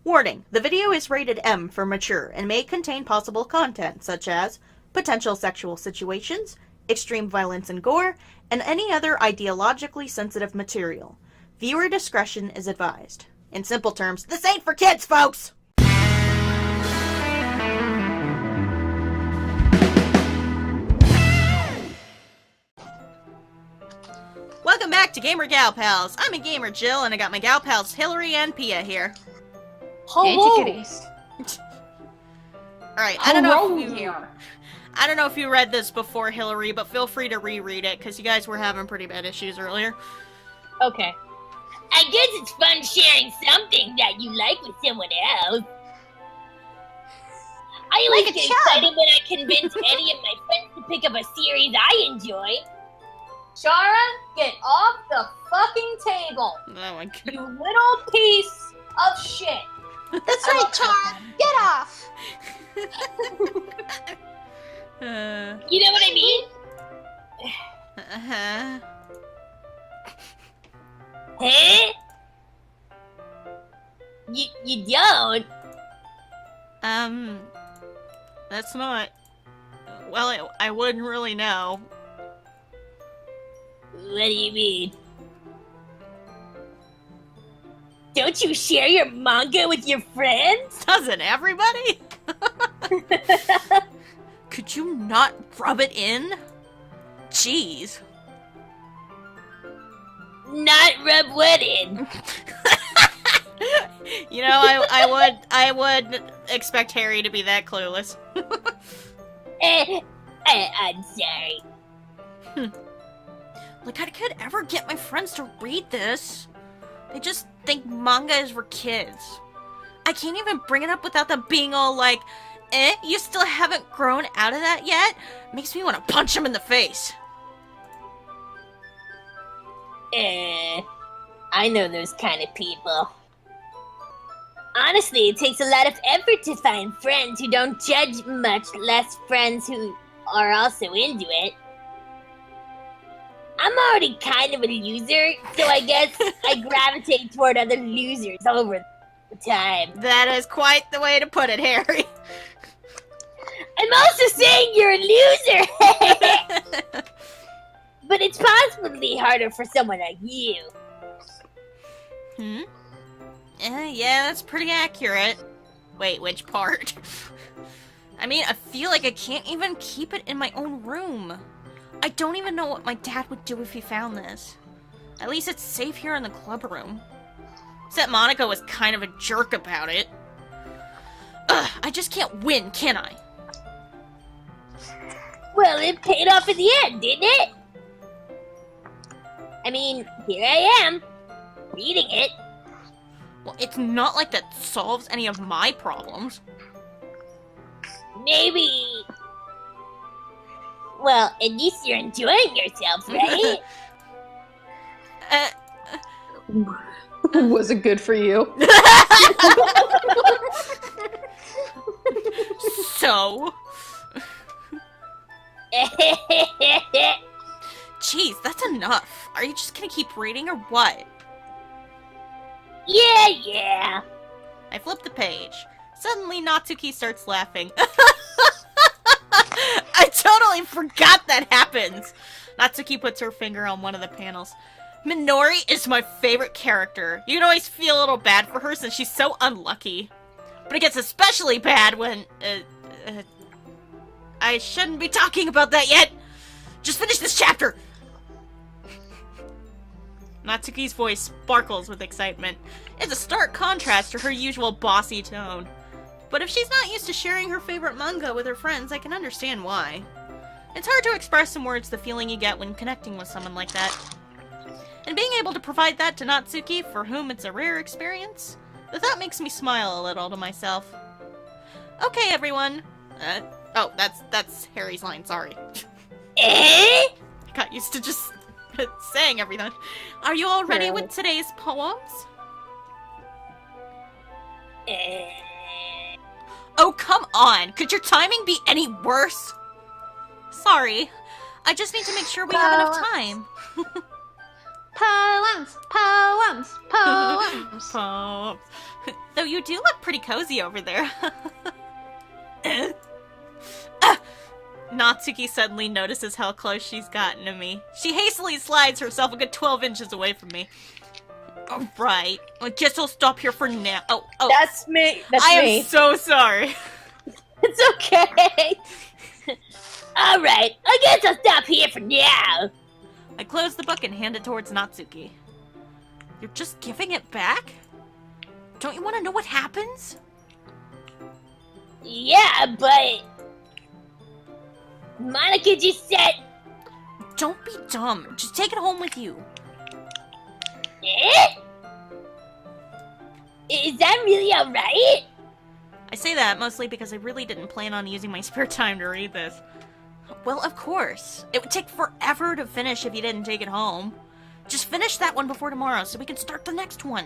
Warning, the video is rated M for mature and may contain possible content such as potential sexual situations, extreme violence and gore, and any other ideologically sensitive material. Viewer discretion is advised. In simple terms, this ain't for kids, folks! Welcome back to GamerGalPals. I'm a gamer Jill, and I got my gal pals Hillary and Pia here. Hello. Alright, I don't know if you read this before, Hillary, but feel free to reread it, because you guys were having pretty bad issues earlier. Okay. I guess it's fun sharing something that you like with someone else. I always get excited when I convince any of my friends to pick up a series I enjoy. Shara, get off the fucking table! Oh my god. You little piece of shit! That's right, Chara! Get off! You know what I mean? Uh-huh. Huh? You don't? That's not... Well, I wouldn't really know. What do you mean? Don't you share your manga with your friends? Doesn't everybody? Could you not rub it in? Jeez. Not rub what in? You know, I would expect Harry to be that clueless. I'm sorry. Like, I could ever get my friends to read this. They just think manga is for kids. I can't even bring it up without them being all like, you still haven't grown out of that yet? Makes me want to punch them in the face. I know those kind of people. Honestly, it takes a lot of effort to find friends who don't judge, much less friends who are also into it. I'm already kind of a loser, so I guess I gravitate toward other losers over time. That is quite the way to put it, Harry. I'm also saying you're a loser! But it's possibly harder for someone like you. Yeah, that's pretty accurate. Wait, which part? I mean, I feel like I can't even keep it in my own room. I don't even know what my dad would do if he found this. At least it's safe here in the club room. Except Monica was kind of a jerk about it. Ugh, I just can't win, can I? Well, it paid off in the end, didn't it? I mean, here I am, reading it. Well, it's not like that solves any of my problems. Maybe... Well, at least you're enjoying yourself, right? Was it good for you? So? Jeez, that's enough. Are you just gonna keep reading or what? Yeah. I flip the page. Suddenly, Natsuki starts laughing. I totally forgot that happens! Natsuki puts her finger on one of the panels. Minori is my favorite character. You can always feel a little bad for her since she's so unlucky. But it gets especially bad when, I shouldn't be talking about that yet! Just finish this chapter! Natsuki's voice sparkles with excitement. It's a stark contrast to her usual bossy tone. But if she's not used to sharing her favorite manga with her friends, I can understand why. It's hard to express in words the feeling you get when connecting with someone like that. And being able to provide that to Natsuki, for whom it's a rare experience, the thought makes me smile a little to myself. Okay, everyone. Oh, that's Harry's line, sorry. I got used to just saying everything. Are you all ready with today's poems? Oh, come on! Could your timing be any worse? Sorry. I just need to make sure we have enough time. Poems, poems, poems. Poems. Though you do look pretty cozy over there. Natsuki suddenly notices how close she's gotten to me. She hastily slides herself a good 12 inches away from me. Right. I guess I'll stop here for now. Oh. That's me. That's I me. am so sorry. It's okay. Alright, I guess I'll stop here for now. I close the book and hand it towards Natsuki. You're just giving it back? Don't you want to know what happens? Yeah, but... Monica just said... Don't be dumb. Just take it home with you. Eh? Is that really alright? I say that mostly because I really didn't plan on using my spare time to read this. Well, of course. It would take forever to finish if you didn't take it home. Just finish that one before tomorrow so we can start the next one.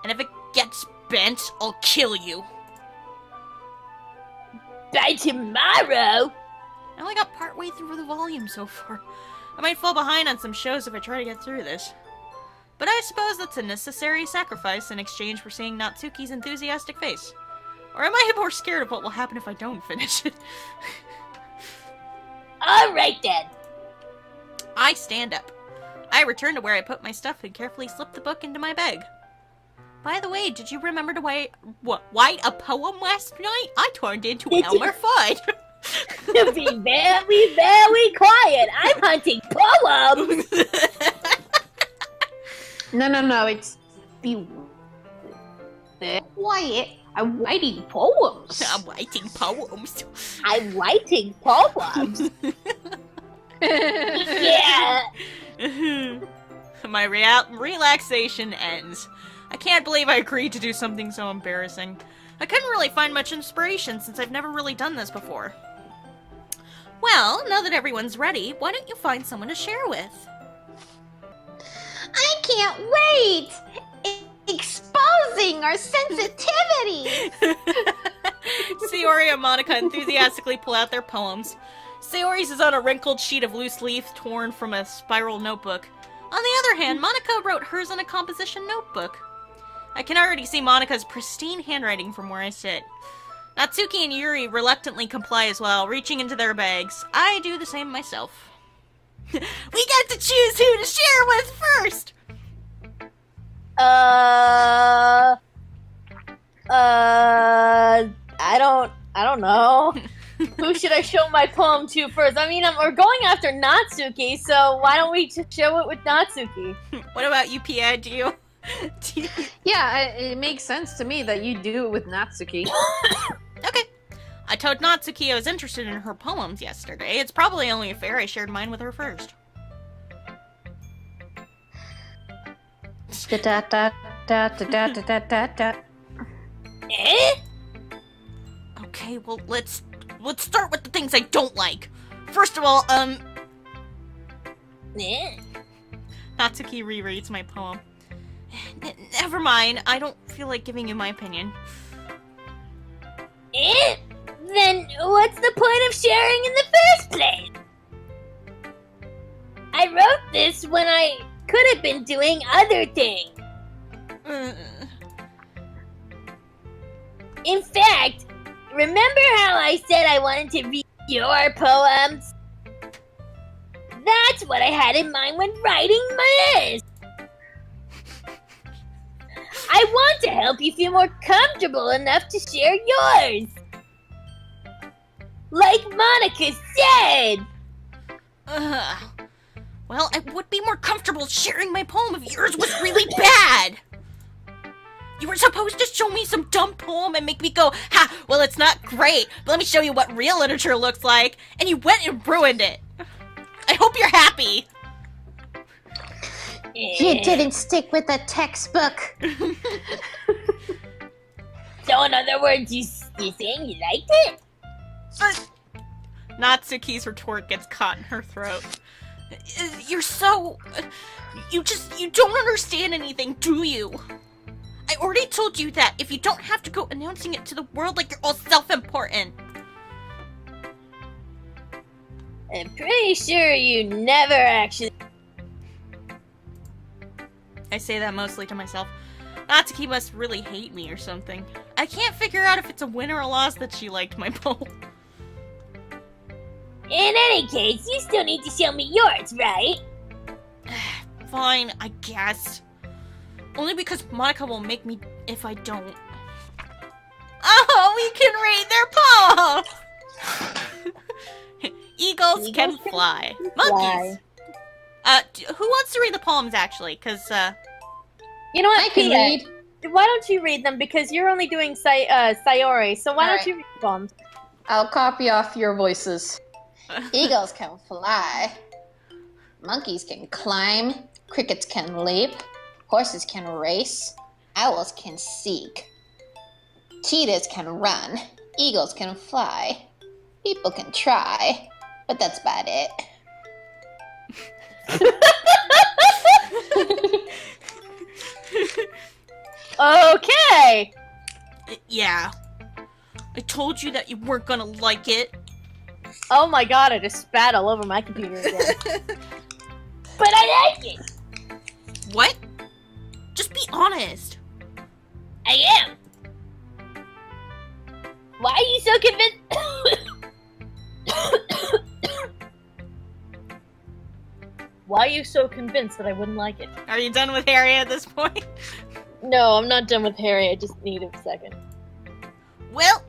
And if it gets bent, I'll kill you. By tomorrow? I only got partway through the volume so far. I might fall behind on some shows if I try to get through this. But I suppose that's a necessary sacrifice in exchange for seeing Natsuki's enthusiastic face. Or am I more scared of what will happen if I don't finish it? Alright then. I stand up. I return to where I put my stuff and carefully slip the book into my bag. By the way, did you remember to write a poem last night? I turned into Elmer Fudd. To be very, very quiet. I'm hunting poems. No, it's be quiet. I'm writing poems. I'm writing poems. I'm writing poems. Yeah. My relaxation ends. I can't believe I agreed to do something so embarrassing. I couldn't really find much inspiration since I've never really done this before. Well, now that everyone's ready, why don't you find someone to share with? I can't wait! Exposing our sensitivity! Sayori and Monica enthusiastically pull out their poems. Sayori's is on a wrinkled sheet of loose leaf torn from a spiral notebook. On the other hand, Monica wrote hers on a composition notebook. I can already see Monica's pristine handwriting from where I sit. Natsuki and Yuri reluctantly comply as well, reaching into their bags. I do the same myself. We get to choose who to share with first! I don't know. Who should I show my poem to first? I mean, we're going after Natsuki, so why don't we just show it with Natsuki? What about you, Pia? Do you... Yeah, it makes sense to me that you do it with Natsuki. Okay. I told Natsuki I was interested in her poems yesterday. It's probably only fair I shared mine with her first. Eh? Okay, well, let's start with the things I don't like. First of all, Eh? Natsuki rereads my poem. Never mind, I don't feel like giving you my opinion. Eh? Then what's the point of sharing in the first place? I wrote this when I could have been doing other things. In fact, remember how I said I wanted to read your poems? That's what I had in mind when writing this. I want to help you feel more comfortable enough to share yours. Like Monica said. Well, I would be more comfortable sharing my poem if yours was really bad. You were supposed to show me some dumb poem and make me go, ha, well, it's not great, but let me show you what real literature looks like. And you went and ruined it. I hope you're happy. You didn't stick with the textbook. So in other words, you're saying you liked it? Natsuki's retort gets caught in her throat. You're so... You don't understand anything, do you? I already told you that if you don't have to go announcing it to the world like you're all self-important. I'm pretty sure you never actually... I say that mostly to myself. Not to keep us really hate me or something. I can't figure out if it's a win or a loss that she liked my poem. In any case, you still need to show me yours, right? Fine, I guess. Only because Monica will make me if I don't. Oh, we can read their poem! Eagles can fly. Monkeys. Who wants to read the poems, actually? Because, You know what, I can Pia? read. Why don't you read them? Because you're only doing Sayori, so why don't Alright. you read the poems? I'll copy off your voices. Eagles can fly. Monkeys can climb. Crickets can leap. Horses can race. Owls can seek. Cheetahs can run. Eagles can fly. People can try. But that's about it. Okay! yeah. I told you that you weren't gonna like it. Oh my god, I just spat all over my computer again. But I like it. What? Just be honest. I am. Why are you so convinced? Why are you so convinced that I wouldn't like it? Are you done with Harry at this point? No, I'm not done with Harry, I just need a second. Well,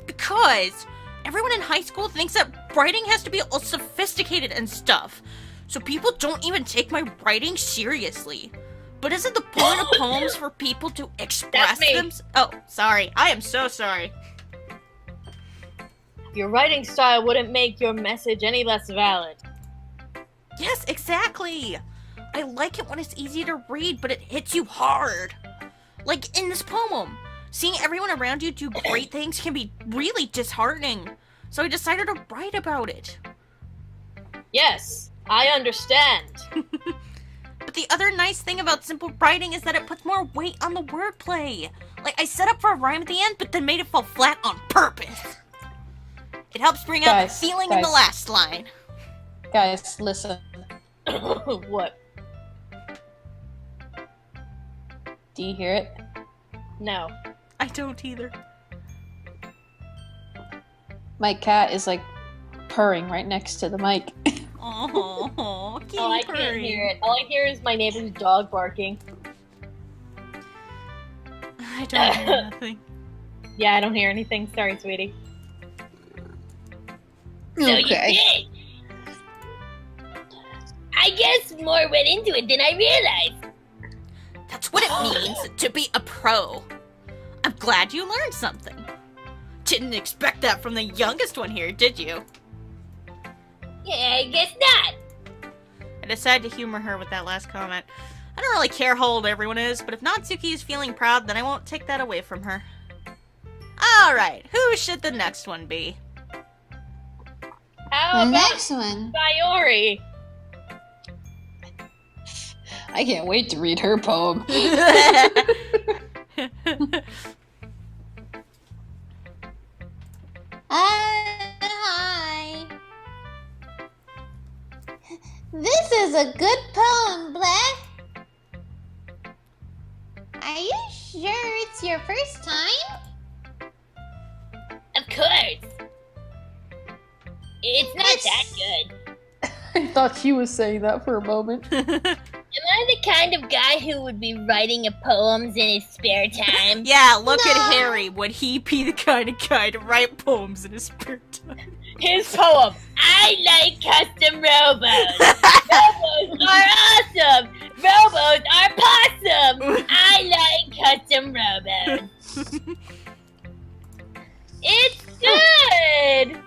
because everyone in high school thinks that writing has to be all sophisticated and stuff. So people don't even take my writing seriously. But isn't the point of poems for people to express That's me. themselves? Oh, sorry. I am so sorry. Your writing style wouldn't make your message any less valid. Yes, exactly. I like it when it's easy to read, but it hits you hard. Like in this poem. Seeing everyone around you do great things can be really disheartening. So I decided to write about it. Yes, I understand. But the other nice thing about simple writing is that it puts more weight on the wordplay. Like, I set up for a rhyme at the end, but then made it fall flat on purpose. It helps bring out the Guys, feeling in the guys. last line. Guys, listen. What? Do you hear it? No. I don't either. My cat is like purring right next to the mic. Oh, Oh, I can't hear it. All I hear is my neighbor's dog barking. I don't hear nothing. Yeah, I don't hear anything. Sorry, sweetie. So you did. I guess more went into it than I realized. That's what it means to be a pro. I'm glad you learned something. Didn't expect that from the youngest one here, did you? Yeah, I guess not. I decided to humor her with that last comment. I don't really care how old everyone is, but if Natsuki is feeling proud, then I won't take that away from her. Alright, who should the next one be? How about Next one. Sayori? I can't wait to read her poem. Hi. This is a good poem, Black. Are you sure it's your first time? Of course. It's not that good. I thought she was saying that for a moment. Am I the kind of guy who would be writing poems in his spare time? Yeah, look No. at Harry. Would he be the kind of guy to write poems in his spare time? His poem. I like custom robos. Robos are awesome. Robos are possum. I like custom robos. It's good.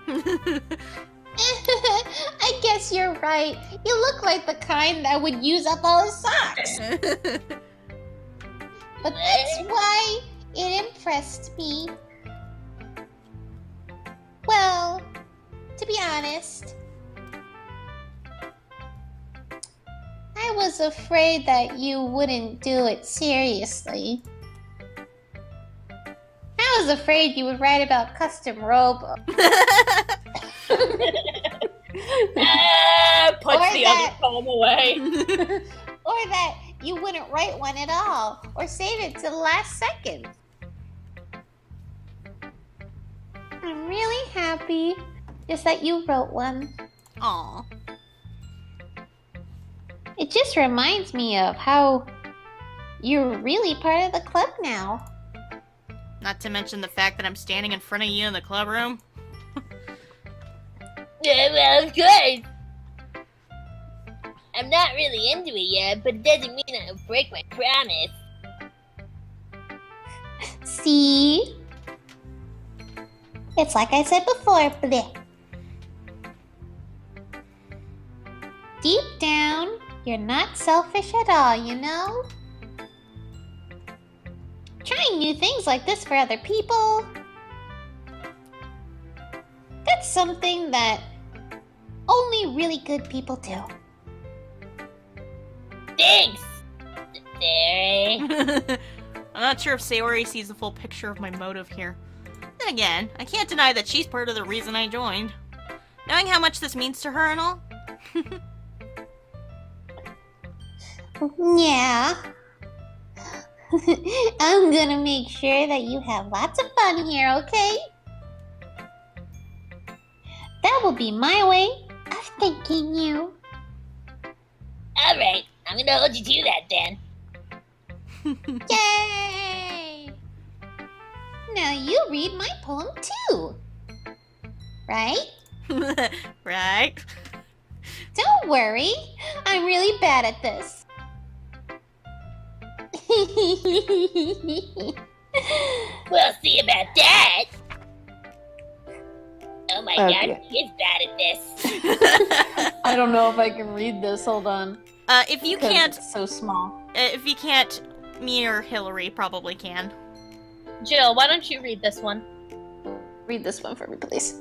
I guess you're right. You look like the kind that would use up all his socks. But that's why it impressed me. Well, to be honest, I was afraid that you wouldn't do it seriously. I was afraid you would write about custom robo. Puts Or the that- other poem away. Or that you wouldn't write one at all, or save it to the last second. I'm really happy just that you wrote one. Aw. It just reminds me of how you're really part of the club now. Not to mention the fact that I'm standing in front of you in the club room. Yeah, well, of course. I'm not really into it yet, but it doesn't mean I'll break my promise. See? It's like I said before, bleh. Deep down, you're not selfish at all, you know? Trying new things like this for other people, that's something that only really good people do. Thanks, Sayori. I'm not sure if Sayori sees the full picture of my motive here. Then again, I can't deny that she's part of the reason I joined. Knowing how much this means to her and all. Yeah. I'm gonna make sure that you have lots of fun here, okay? That will be my way of thanking you. Alright, I'm gonna hold you to that then. Yay! Now you read my poem too. Right? Right? Don't worry. I'm really bad at this. We'll see about that. Oh my Okay. god, he is bad at this. I don't know if I can read this. Hold on. If you 'Cause can't, It's so small. me or Hillary probably can. Jill, why don't you read this one? Read this one for me, please.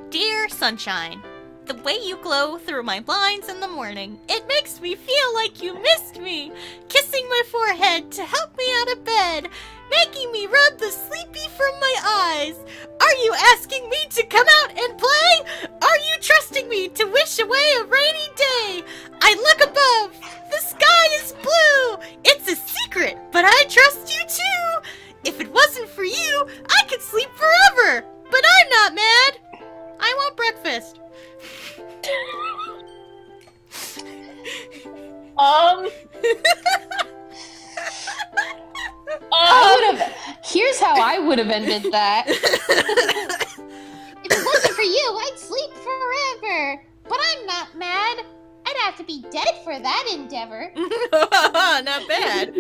Dear Sunshine, the way you glow through my blinds in the morning, it makes me feel like you missed me. Kissing my forehead to help me out of bed, making me rub the sleepy from my eyes. Are you asking me to come out and play? Are you trusting me to wish away a rainy day? I look above. The sky is blue. It's a secret, but I trust you too. If it wasn't for you, I could sleep forever. But I'm not mad. I want breakfast. Here's how I would have ended that. If it wasn't for you, I'd sleep forever. But I'm not mad. I'd have to be dead for that endeavor. Not bad.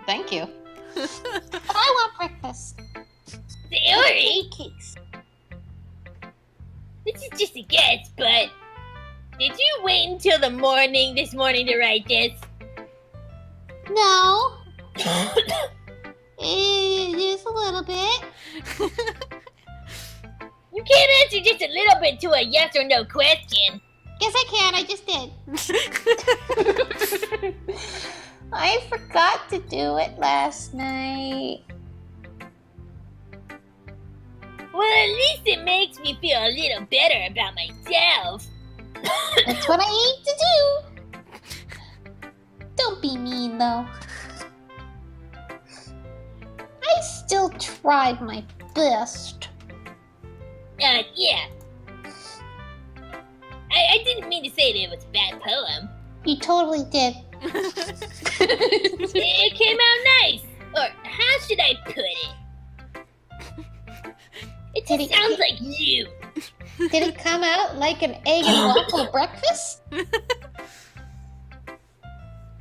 Thank you. But I want breakfast. Sayori, Cakes. this is just a guess, but did you wait until the morning this morning to write this? No. Just a little bit. You can't answer just a little bit to a yes or no question. Yes, I can. I just did. I forgot to do it last night. Well, at least it makes me feel a little better about myself. That's what I need to do. Don't be mean, though. I still tried my best. Yeah. I didn't mean to say that it was a bad poem. You totally did. It came out nice. Or how should I put it? It Did just it- sounds like you. Did it come out like an egg and waffle breakfast?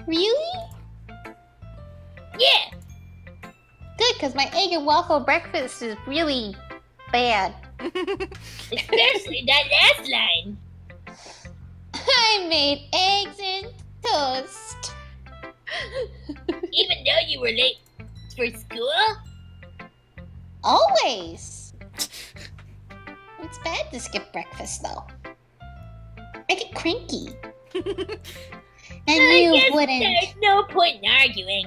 Really? Yeah. Good, because my egg and waffle breakfast is really bad. Especially that last line. I made eggs and toast. Even though you were late for school? Always. It's bad to skip breakfast, though. I get cranky. And I you guess wouldn't. there's no point in arguing.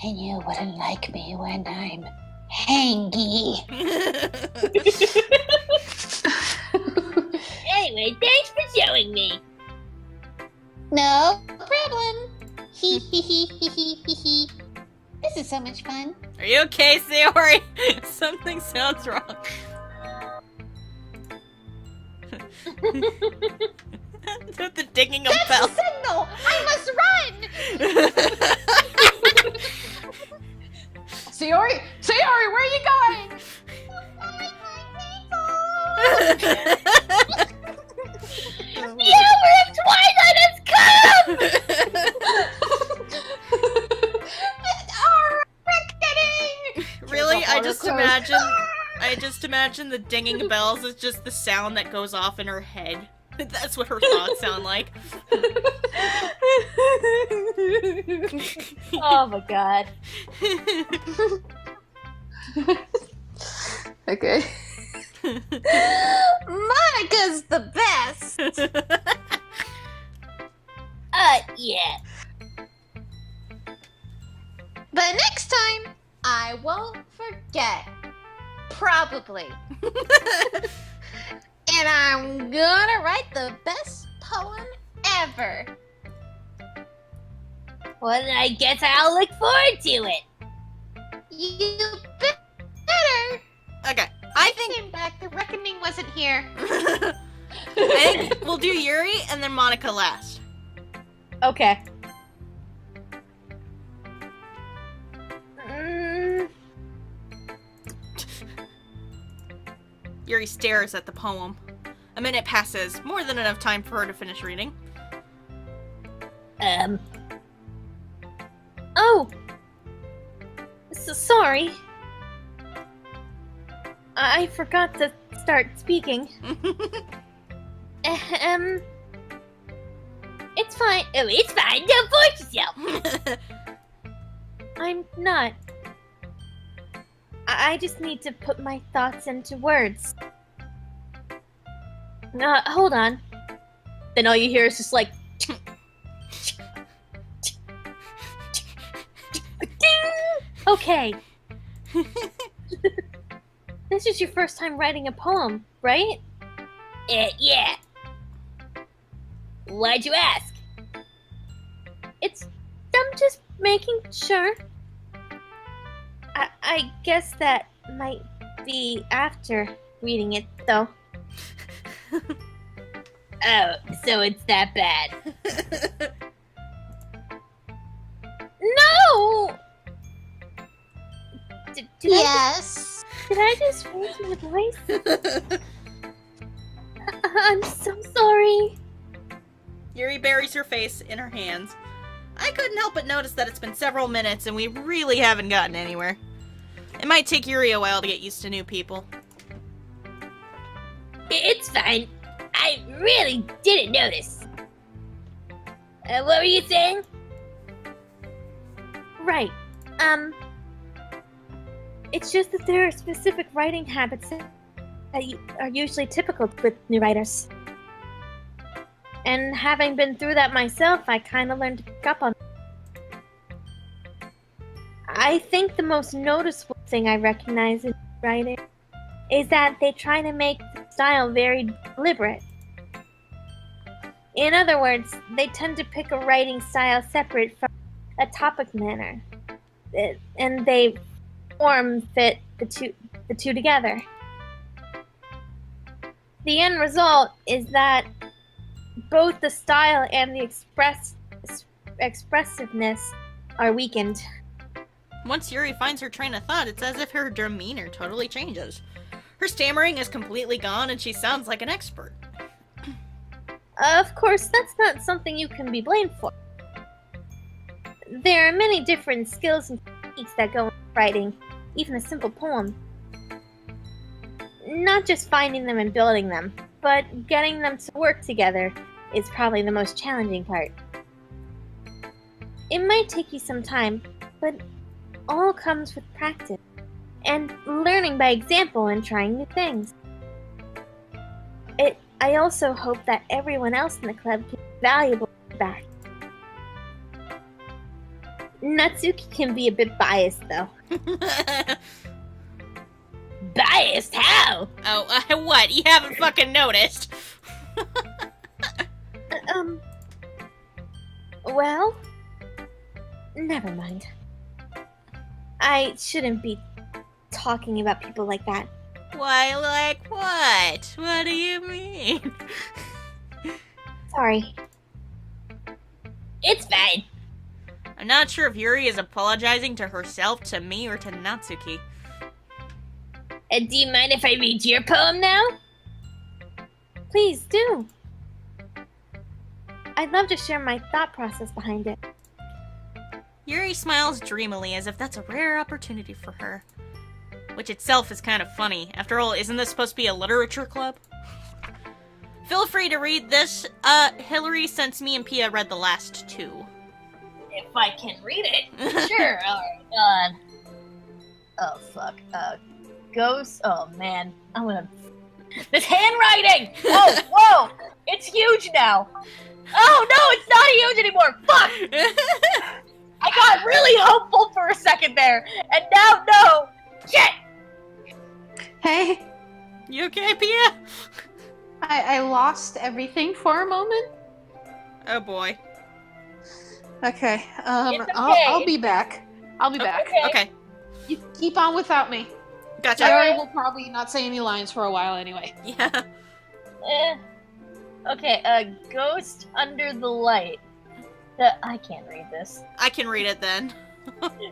And you wouldn't like me when I'm hangy. Anyway, thanks for showing me. No problem. Hee hee hee hee hee hee hee. This is so much fun. Are you okay, Sayori? Something sounds wrong. The dinging of That's bells. the signal! I must run! Sayori, where are you going? The hour of twilight has come! Our reckoning! Really? There's a I horror just imagine the dinging bells is just the sound that goes off in her head. That's what her thoughts sound like. Oh my god. Okay. Monica's the best! Yeah. But next time, I won't forget. Probably. And I'm gonna write the best poem ever. Well, I guess I'll look forward to it. You better. Okay, I think Came back, the reckoning wasn't here. I think we'll do Yuri and then Monica last. Okay. Mm, Yuri stares at the poem. A minute passes, more than enough time for her to finish reading. oh. Sorry. I forgot to start speaking. It's fine. Oh, it's fine. Don't force yourself. I'm not. I just need to put my thoughts into words. Hold on. Then all you hear is just like... Ding! Okay. This is your first time writing a poem, right? Yeah. Why'd you ask? I'm just making sure. I guess that might be after reading it, though. Oh, so it's that bad. No! Yes. Did I just raise my voice? I'm so sorry. Yuri buries her face in her hands. I couldn't help but notice that it's been several minutes and we really haven't gotten anywhere. It might take Yuri a while to get used to new people. It's fine. I really didn't notice. What were you saying? Right. It's just that there are specific writing habits that are usually typical with new writers. And having been through that myself, I kind of learned to pick up on. I think the most noticeable thing I recognize in writing is that they try to make the style very deliberate. In other words, they tend to pick a writing style separate from a topic manner, and they form fit the two together. The end result is that both the style and the expressiveness are weakened. Once Yuri finds her train of thought, it's as if her demeanor totally changes. Her stammering is completely gone and she sounds like an expert. Of course, that's not something you can be blamed for. There are many different skills and techniques that go into writing, even a simple poem. Not just finding them and building them, but getting them to work together is probably the most challenging part. It might take you some time, but all comes with practice and learning by example and trying new things. I also hope that everyone else in the club can be valuable feedback. Natsuki can be a bit biased, though. Biased? How? Oh, what? You haven't fucking noticed? Well, Never mind. I shouldn't be talking about people like that. Why, like what? What do you mean? Sorry. It's fine. I'm not sure if Yuri is apologizing to herself, to me, or to Natsuki. Do you mind if I read your poem now? Please do. I'd love to share my thought process behind it. Yuri smiles dreamily as if that's a rare opportunity for her. Which itself is kind of funny. After all, isn't this supposed to be a literature club? Feel free to read this, Hillary, since me and Pia read the last two. If I can read it. Sure. Alright, oh, fuck. Ghost. Oh, man. I'm gonna... This handwriting! Oh, whoa! It's huge now! Oh, no, it's not huge anymore! Fuck! I got really hopeful for a second there, and now, no! Shit! Hey, You okay, Pia? I lost everything for a moment. Oh boy. Okay, It's okay. I'll be back. I'll be back. Okay. Okay, You keep on without me. gotcha. Yuri will probably not say any lines for a while anyway. Yeah. Okay, Ghost Under the Light. I can't read this. I can read it then.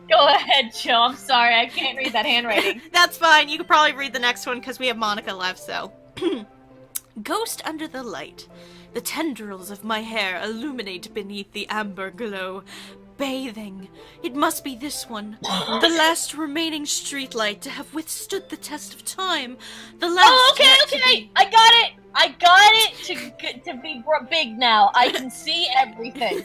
Go ahead, Joe. I'm sorry, I can't read that handwriting. That's fine. You could probably read the next one because we have Monica left, so. Ghost under the light. The tendrils of my hair illuminate beneath the amber glow. Bathing. It must be this one. The last remaining streetlight to have withstood the test of time. The last. Oh, yet to okay. be- I got it. I got it to be big now. I can see everything.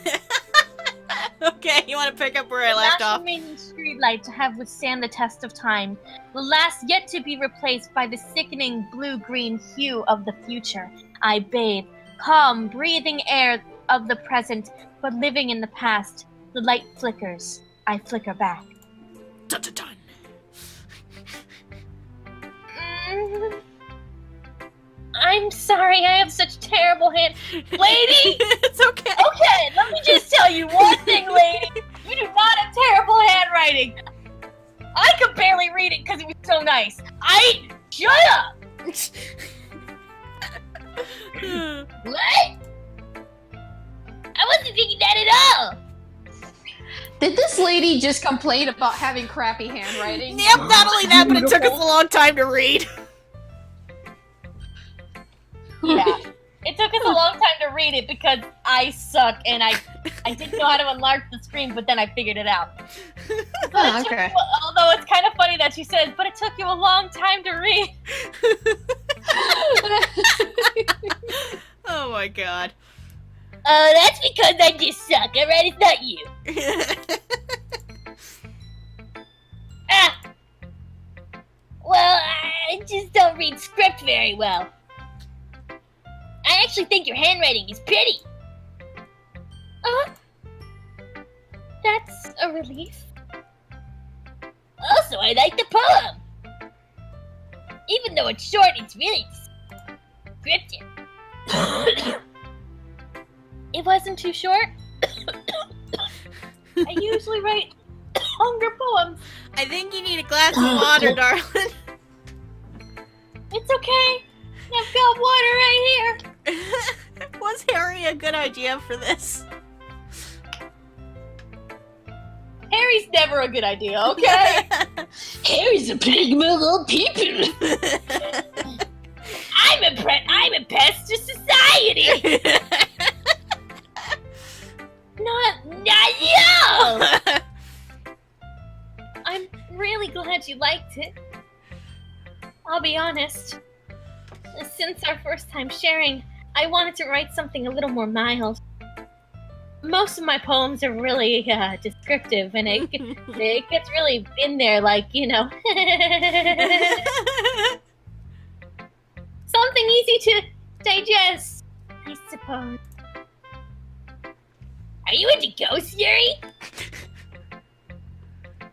Okay, you want to pick up where I The left last off? remaining streetlight to have withstand the test of time. The last yet to be replaced by the sickening blue-green hue of the future. I bathe, calm, breathing air of the present, but living in the past. The light flickers. I flicker back. Dun, dun, dun. I'm sorry, I have such terrible hand. Lady! It's okay. Okay, let me just tell you one thing, lady. You do not have terrible handwriting. I could barely read it because it was so nice. Shut up! What? I wasn't thinking that at all. Did this lady just complain about having crappy handwriting? Yep, not only that, but it took us a long time to read. Yeah. It took us a long time to read it because I suck and I didn't know how to enlarge the screen, but then I figured it out. Oh, okay. Although it's kind of funny that she says, but it took you a long time to read. Oh my god. Oh, that's because I just suck, alright? It's not you. Ah! Well, I just don't read script very well. I actually think your handwriting is pretty. That's a relief. Also, I like the poem. Even though it's short, it's really descriptive. It wasn't too short. I usually write longer poems. I think you need a glass of water, darling. It's okay. I've got water right here. Was Harry a good idea for this? Harry's never a good idea, okay? Harry's a big little people. I'm a pest to society. Not you. I'm really glad you liked it. I'll be honest. Since our first time sharing, I wanted to write something a little more mild. Most of my poems are really descriptive, and it gets really in there, like, you know. Something easy to digest, I suppose. Are you into ghosts, Yuri?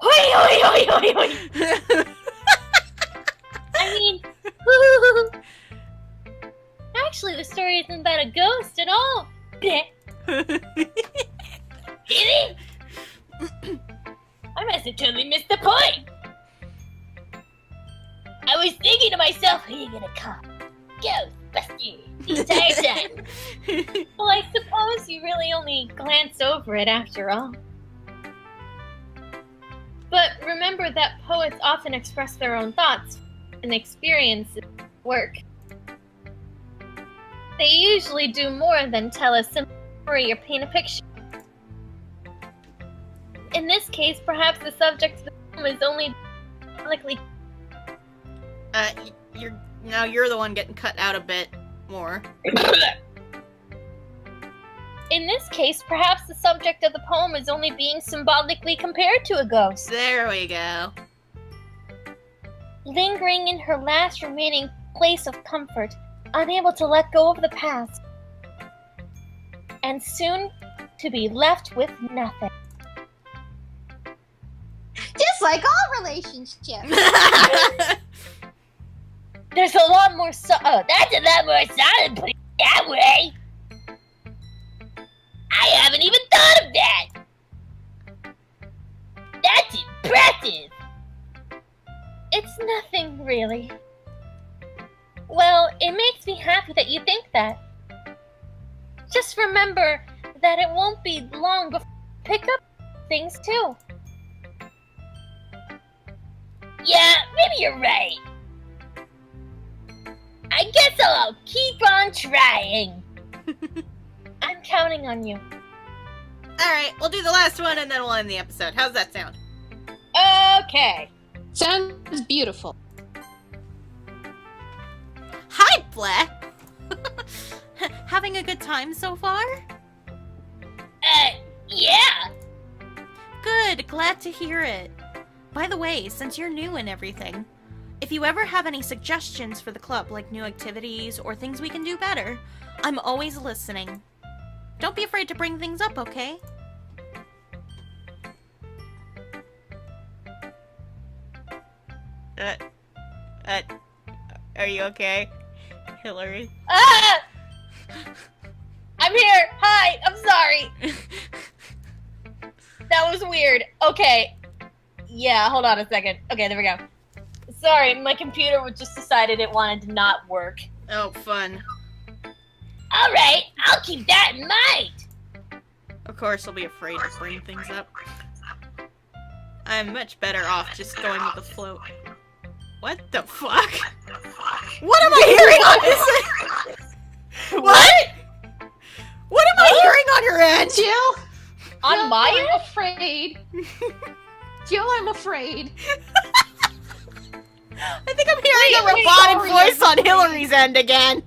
Oi, oi, oi, oi, oi. I mean, actually, the story isn't about a ghost at all. Really? I was thinking to myself, who are you gonna call? Ghostbusters! The entire time. Well, I suppose you really only glance over it after all. But remember that poets often express their own thoughts and experiences at work. They usually do more than tell a simple story or paint a picture. In this case, perhaps the subject of the poem is only likely. You're the one getting cut out a bit more. In this case, perhaps the subject of the poem is only being symbolically compared to a ghost. There we go. Lingering in her last remaining place of comfort, unable to let go of the past, and soon to be left with nothing. Just like all relationships. There's a lot more that's a lot more solid putting it that way. I haven't even thought of that. That's impressive. It's nothing, really. Well, it makes me happy that you think that. Just remember that it won't be long before you pick up things too. Yeah, maybe you're right. I guess I'll keep on trying. I'm counting on you. Alright, we'll do the last one and then we'll end the episode. How's that sound? Okay. Sounds beautiful. Hi, Blair! Having a good time so far? Yeah. Good, glad to hear it. By the way, since you're new and everything, if you ever have any suggestions for the club, like new activities or things we can do better, I'm always listening. Don't be afraid to bring things up, okay? Are you okay, Hillary? Ah! I'm here. Hi. I'm sorry. That was weird. Okay. Yeah, hold on a second. Okay, there we go. Sorry, my computer just decided it wanted to not work. Oh, fun. Alright, I'll keep that in mind. Of course, I'll be afraid to bring things up. I'm much better off just going with the flow. What the fuck? What am I hearing on this? What? What am I hearing on your end? Jill? On Jill, my I'm end? afraid. Jill, I'm afraid. I think I'm hearing a robotic voice on Hillary's end again.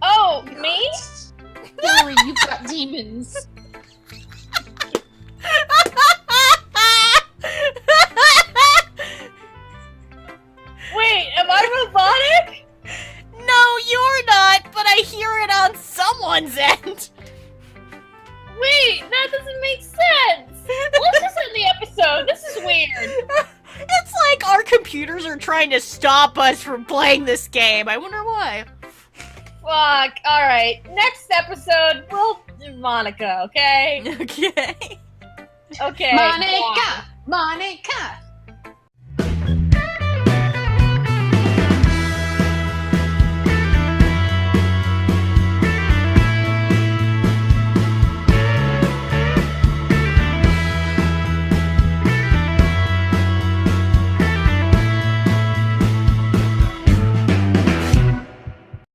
Oh, me? Hillary, you've got demons. Wait, am I robotic? No, you're not, but I hear it on someone's end. Wait, that doesn't make sense. Let's just end the episode. This is weird. It's like our computers are trying to stop us from playing this game. I wonder why. Fuck. Alright, next episode, we'll do Monica, okay? Okay. Okay. Monica! Monica!